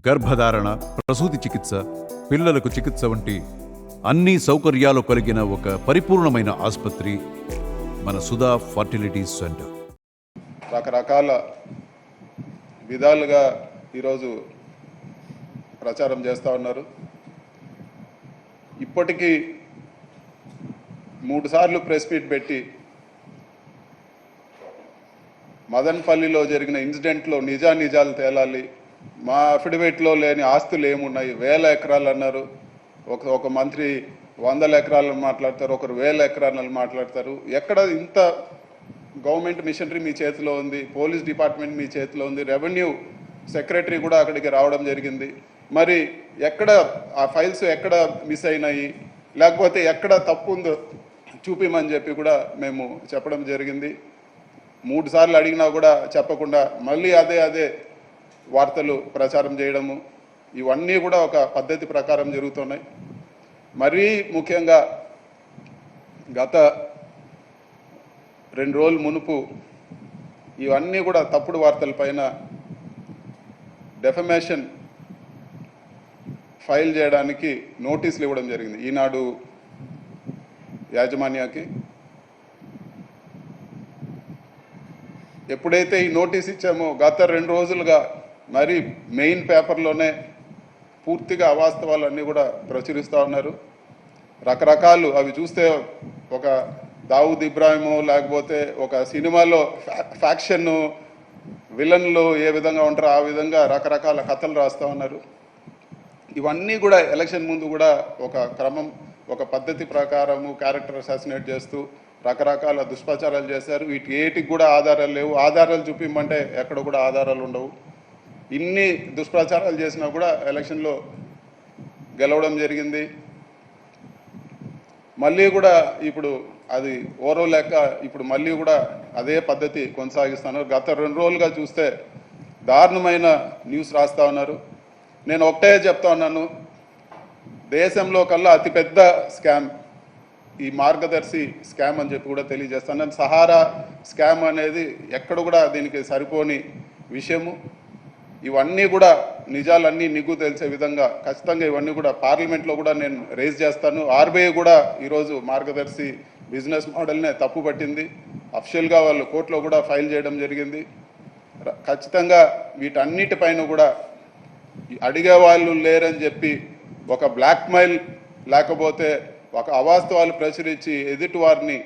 గర్భధారణ, ప్రసూతి చికిత్స, పిల్లలకు చికిత్స వంటి అన్ని సౌకర్యాలు కలిగిన ఒక పరిపూర్ణమైన ఆసుపత్రి మన సుధా ఫర్టిలిటీ సెంటర్. రకరకాల విధాలుగా ఈరోజు ప్రచారం చేస్తూ ఉన్నారు. ఇప్పటికీ 3 సార్లు ప్రెస్ మీట్ పెట్టి మదన్పల్లిలో జరిగిన ఇన్సిడెంట్లో నిజాలు తేలాలి, మా అఫిడవిట్లో లేని ఆస్తులు ఏమున్నాయి, 1000 ఎకరాలు అన్నారు. ఒక మంత్రి 100 ఎకరాలను మాట్లాడతారు, ఒకరు 1000 ఎకరాలను మాట్లాడతారు. ఎక్కడ ఇంత గవర్నమెంట్ మిషనరీ మీ చేతిలో ఉంది, పోలీస్ డిపార్ట్మెంట్ మీ చేతిలో ఉంది, రెవెన్యూ సెక్రటరీ కూడా అక్కడికి రావడం జరిగింది. మరి ఎక్కడ ఆ ఫైల్స్ ఎక్కడ మిస్ అయినాయి, లేకపోతే ఎక్కడ తప్పు ఉందో చూపిమని చెప్పి కూడా మేము చెప్పడం జరిగింది. 3 సార్లు అడిగినా కూడా చెప్పకుండా మళ్ళీ అదే వార్తలు ప్రచారం చేయడము, ఇవన్నీ కూడా ఒక పద్ధతి ప్రకారం జరుగుతున్నాయి. మరీ ముఖ్యంగా గత 2 రోజుల మునుపు ఇవన్నీ కూడా తప్పుడు వార్తల పైన డెఫమేషన్ ఫైల్ చేయడానికి నోటీసులు ఇవ్వడం జరిగింది ఈనాడు యాజమాన్యానికి. ఎప్పుడైతే ఈ నోటీస్ ఇచ్చామో గత 2 రోజులుగా మరి మెయిన్ పేపర్లోనే పూర్తిగా అవాస్తవాలన్నీ కూడా ప్రచురిస్తూ ఉన్నారు. రకరకాలు అవి చూస్తే ఒక దావుద్ ఇబ్రాహిమో లేకపోతే ఒక సినిమాలో ఫ్యాక్షన్ విలన్లు ఏ విధంగా ఉంటారో ఆ విధంగా రకరకాల కథలు రాస్తూ ఉన్నారు. ఇవన్నీ కూడా ఎలక్షన్ ముందు కూడా ఒక క్రమం, ఒక పద్ధతి ప్రకారము క్యారెక్టర్ అసాసినేట్ చేస్తూ రకరకాల దుష్ప్రచారాలు చేశారు. వీటికి కూడా ఆధారాలు లేవు. ఆధారాలు చూపిమంటే ఎక్కడ కూడా ఆధారాలు ఉండవు. ఇన్ని దుష్ప్రచారాలు చేసినా కూడా ఎలక్షన్లో గెలవడం జరిగింది. మళ్ళీ కూడా ఇప్పుడు అది ఓరో లెక్క ఇప్పుడు మళ్ళీ కూడా అదే పద్ధతి కొనసాగిస్తున్నారు. గత 2 రోజులుగా చూస్తే దారుణమైన న్యూస్ రాస్తూ ఉన్నారు. నేను ఒకటే చెప్తా ఉన్నాను, దేశంలో కల్లా అతిపెద్ద స్కామ్ ఈ మార్గదర్శి స్కామ్ అని చెప్పి కూడా తెలియజేస్తాను. సహారా స్కామ్ అనేది ఎక్కడ కూడా దీనికి సరిపోని విషయము. ఇవన్నీ కూడా నిజాలన్నీ నిగ్గు తెలిసే విధంగా ఖచ్చితంగా ఇవన్నీ కూడా పార్లమెంట్లో కూడా నేను రేజ్ చేస్తాను. ఆర్బీఐ కూడా ఈరోజు మార్గదర్శి బిజినెస్ మోడల్నే తప్పు పట్టింది. అఫిషియల్గా వాళ్ళు కోర్టులో కూడా ఫైల్ చేయడం జరిగింది. ఖచ్చితంగా వీటన్నిటిపైన కూడా అడిగే వాళ్ళు లేరని చెప్పి ఒక బ్లాక్మెయిల్ లేకపోతే ఒక అవాస్తవాలు ప్రచురించి ఎదుటి వారిని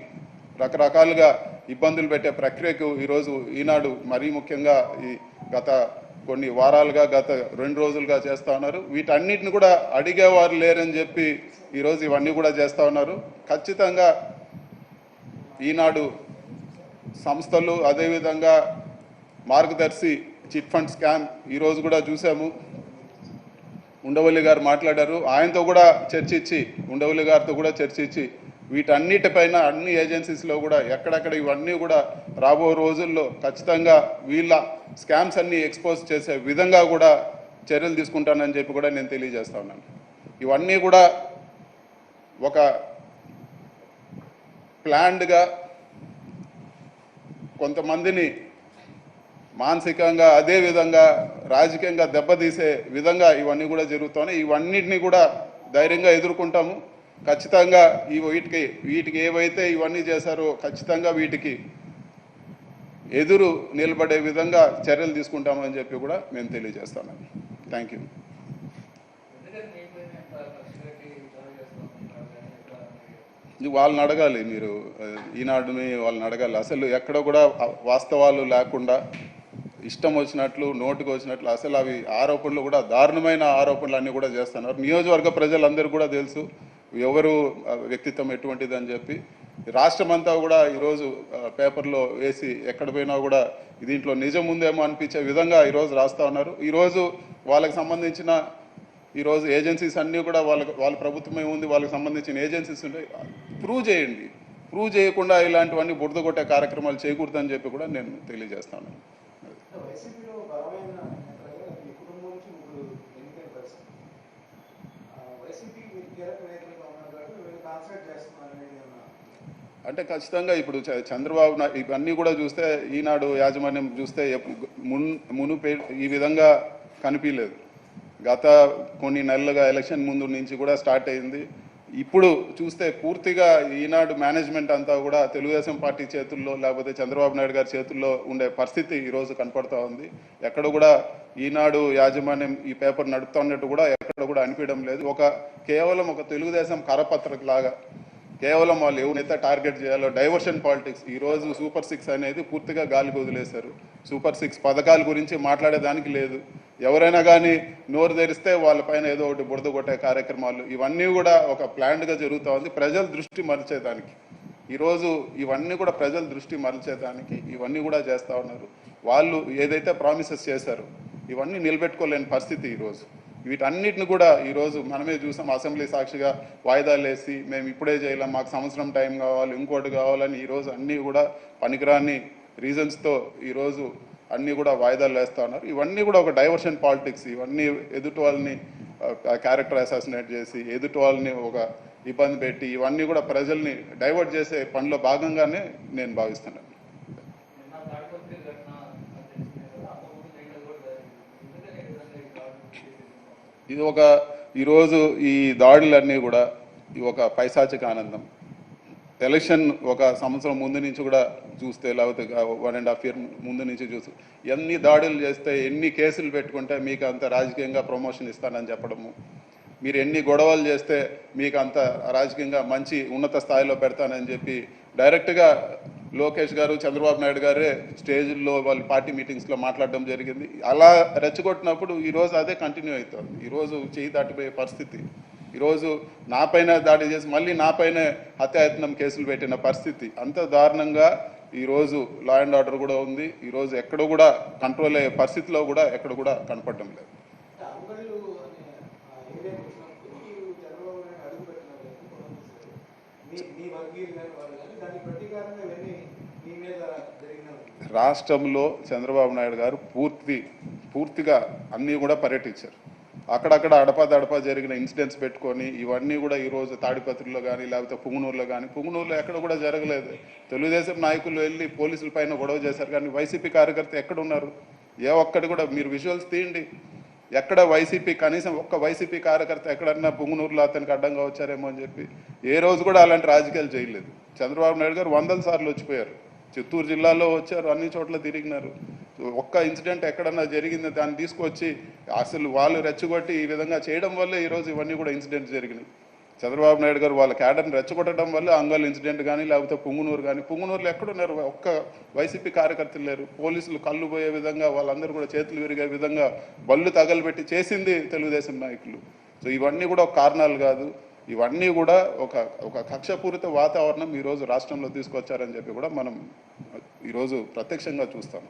రకరకాలుగా ఇబ్బందులు పెట్టే ప్రక్రియకు ఈరోజు ఈనాడు మరీ ముఖ్యంగా ఈ గత కొన్ని వారాలుగా గత 2 రోజులుగా చేస్తూ ఉన్నారు. వీటన్నిటిని కూడా అడిగేవారు లేరని చెప్పి ఈరోజు ఇవన్నీ కూడా చేస్తూ ఉన్నారు. ఖచ్చితంగా ఈనాడు సంస్థలు అదేవిధంగా మార్గదర్శి చిట్ ఫండ్ స్కామ్ ఈరోజు కూడా చూసాము. ఉండవల్లి గారు మాట్లాడారు, ఆయనతో కూడా చర్చించి ఉండవల్లి గారితో కూడా చర్చించి వీటన్నిటిపైన అన్ని ఏజెన్సీస్లో కూడా ఎక్కడెక్కడ ఇవన్నీ కూడా రాబో రోజుల్లో ఖచ్చితంగా వీళ్ళ స్కామ్స్ అన్నీ ఎక్స్పోజ్ చేసే విధంగా కూడా చర్యలు తీసుకుంటానని చెప్పి కూడా నేను తెలియజేస్తా ఉన్నాను. ఇవన్నీ కూడా ఒక ప్లాన్డ్గా కొంతమందిని మానసికంగా అదేవిధంగా రాజకీయంగా దెబ్బతీసే విధంగా ఇవన్నీ కూడా జరుగుతున్నాయి. ఇవన్నిటిని కూడా ధైర్యంగా ఎదుర్కొంటాము. ఖచ్చితంగా వీటికి ఏవైతే ఇవన్నీ చేశారో ఖచ్చితంగా వీటికి ఎదురు నిలబడే విధంగా చర్యలు తీసుకుంటామని చెప్పి కూడా మేము తెలియజేస్తాను. Thank you. వాళ్ళని అడగాలి, మీరు ఈనాడుని వాళ్ళని అడగాలి. అసలు ఎక్కడ కూడా వాస్తవాలు లేకుండా ఇష్టం వచ్చినట్లు నోటుకు వచ్చినట్లు అసలు అవి ఆరోపణలు కూడా దారుణమైన ఆరోపణలు అన్నీ కూడా చేస్తున్నారు. నియోజకవర్గ ప్రజలందరూ కూడా తెలుసు ఎవరు వ్యక్తిత్వం ఎటువంటిది అని చెప్పి. రాష్ట్రం అంతా కూడా ఈరోజు పేపర్లో వేసి ఎక్కడ పోయినా కూడా దీంట్లో నిజం ఉందేమో అనిపించే విధంగా ఈరోజు రాస్తూ ఉన్నారు. ఈరోజు వాళ్ళకి సంబంధించిన ఈరోజు ఏజెన్సీస్ అన్నీ కూడా వాళ్ళ ప్రభుత్వమే ఉంది, వాళ్ళకి సంబంధించిన ఏజెన్సీస్ ఉంటాయి. ప్రూవ్ చేయండి. ప్రూవ్ చేయకుండా ఇలాంటివన్నీ బురద కొట్టే కార్యక్రమాలు చేయకూడదని చెప్పి కూడా నేను తెలియజేస్తాను. అంటే ఖచ్చితంగా ఇప్పుడు చంద్రబాబు ఇవన్నీ కూడా చూస్తే ఈనాడు యాజమాన్యం చూస్తే మునుపే ఈ విధంగా కనిపించలేదు. గత కొన్ని నెలలుగా ఎలక్షన్ ముందు నుంచి కూడా స్టార్ట్ అయింది. ఇప్పుడు చూస్తే పూర్తిగా ఈనాడు మేనేజ్మెంట్ అంతా కూడా తెలుగుదేశం పార్టీ చేతుల్లో లేకపోతే చంద్రబాబు నాయుడు గారి చేతుల్లో ఉండే పరిస్థితి ఈరోజు కనపడతా ఉంది. ఎక్కడ కూడా ఈనాడు యాజమాన్యం ఈ పేపర్ నడుపుతున్నట్టు కూడా ఎక్కడ కూడా అనిపించడం లేదు. కేవలం ఒక తెలుగుదేశం కరపత్రక లాగా కేవలం వాళ్ళు ఎవరైతే టార్గెట్ చేయాలో డైవర్షన్ పాలిటిక్స్. ఈరోజు సూపర్ 6 అనేది పూర్తిగా గాలికి వదిలేశారు. సూపర్ 6 పథకాల గురించి మాట్లాడేదానికి లేదు. ఎవరైనా కానీ నోరు తెరిస్తే వాళ్ళపైన ఏదో ఒకటి బురద కొట్టే కార్యక్రమాలు ఇవన్నీ కూడా ఒక ప్లాన్డ్గా జరుగుతూ ఉంది. ప్రజల దృష్టి మరల్చేదానికి ఈరోజు ఇవన్నీ కూడా ప్రజల దృష్టి మరల్చేదానికి ఇవన్నీ కూడా చేస్తూ ఉన్నారు. వాళ్ళు ఏదైతే ప్రామిసెస్ చేశారో ఇవన్నీ నిలబెట్టుకోలేని పరిస్థితి ఈరోజు. వీటన్నిటిని కూడా ఈరోజు మనమే చూసాం. అసెంబ్లీ సాక్షిగా వాయిదాలు వేసి మేము ఇప్పుడే చేయలేం, మాకు సంవత్సరం టైం కావాలి, ఇంకోటి కావాలని ఈరోజు అన్నీ కూడా పనికిరాని రీజన్స్తో ఈరోజు అన్నీ కూడా వాయిదాలు వేస్తూ ఉన్నారు. ఇవన్నీ కూడా ఒక డైవర్షన్ పాలిటిక్స్. ఇవన్నీ ఎదుటి వాళ్ళని క్యారెక్టర్ అసాసినేట్ చేసి ఎదుటి వాళ్ళని ఒక ఇబ్బంది పెట్టి ఇవన్నీ కూడా ప్రజల్ని డైవర్ట్ చేసే పనిలో భాగంగానే నేను భావిస్తున్నాను. ఇది ఈరోజు ఈ దాడులన్నీ కూడా ఒక పైశాచిక ఆనందం. ఎలక్షన్ ఒక సంవత్సరం ముందు నుంచి కూడా చూస్తే లేకపోతే 1.5 year ముందు నుంచి చూస్తే ఎన్ని దాడులు చేస్తే ఎన్ని కేసులు పెట్టుకుంటే మీకు అంత రాజకీయంగా ప్రమోషన్ ఇస్తానని చెప్పడము, మీరు ఎన్ని గొడవలు చేస్తే మీకు అంత రాజకీయంగా మంచి ఉన్నత స్థాయిలో పెడతానని చెప్పి డైరెక్ట్గా లోకేష్ గారు చంద్రబాబు నాయుడు గారే స్టేజ్లో వాళ్ళ పార్టీ మీటింగ్స్లో మాట్లాడడం జరిగింది. అలా రెచ్చగొట్టినప్పుడు ఈరోజు అదే కంటిన్యూ అవుతుంది. ఈరోజు చేయి దాటిపోయే పరిస్థితి. ఈరోజు నాపైన దాడి చేసి మళ్ళీ నాపైనే హత్యాయత్నం కేసులు పెట్టిన పరిస్థితి. అంత దారుణంగా ఈరోజు లా అండ్ ఆర్డర్ కూడా ఉంది. ఈరోజు ఎక్కడ కూడా కంట్రోల్ అయ్యే పరిస్థితిలో కూడా ఎక్కడ కూడా కనపడడం లేదు. రాష్ట్రంలో చంద్రబాబు నాయుడు గారు పూర్తిగా అన్నీ కూడా పర్యటించారు. అక్కడక్కడ అడపా జరిగిన ఇన్సిడెంట్స్ పెట్టుకొని ఇవన్నీ కూడా ఈరోజు తాడిపత్రిలో కానీ లేకపోతే పుంగనూరులో కానీ, పుంగనూరులో ఎక్కడ కూడా జరగలేదు. తెలుగుదేశం నాయకులు వెళ్ళి పోలీసుల పైన గొడవ చేశారు, కానీ వైసీపీ కార్యకర్త ఎక్కడ ఉన్నారు? ఏ ఒక్కటి కూడా మీరు విజువల్స్ తీయండి. ఎక్కడ వైసీపీ కనీసం ఒక్క వైసీపీ కార్యకర్త ఎక్కడన్నా పుంగనూరులో అతనికి అడ్డంగా వచ్చారేమో అని చెప్పి ఏ రోజు కూడా అలాంటి రాజకీయాలు చేయలేదు. చంద్రబాబు నాయుడు గారు 100 సార్లు వచ్చిపోయారు. చిత్తూరు జిల్లాలో వచ్చారు, అన్ని చోట్ల తిరిగినారు. ఒక్క ఇన్సిడెంట్ ఎక్కడన్నా జరిగింది దాన్ని తీసుకొచ్చి అసలు వాళ్ళు రెచ్చగొట్టి ఈ విధంగా చేయడం వల్లే ఈరోజు ఇవన్నీ కూడా ఇన్సిడెంట్స్ జరిగినాయి. చంద్రబాబు నాయుడు గారు వాళ్ళ క్యాడర్ని రెచ్చగొట్టడం వల్ల అంగల్ ఇన్సిడెంట్ కానీ లేకపోతే పుంగనూరు కానీ, పుంగనూరులో ఎక్కడున్నారు? ఒక్క వైసీపీ కార్యకర్తలు లేరు. పోలీసులు కళ్ళు పోయే విధంగా వాళ్ళందరూ కూడా చేతులు విరిగే విధంగా బళ్ళు తగలబెట్టి చేసింది తెలుగుదేశం నాయకులు. సో ఇవన్నీ కూడా ఒక కారణాలు కాదు. ఇవన్నీ కూడా ఒక కక్షపూరిత వాతావరణం ఈరోజు రాష్ట్రంలో తీసుకొచ్చారని చెప్పి కూడా మనం ఈరోజు ప్రత్యక్షంగా చూస్తాము.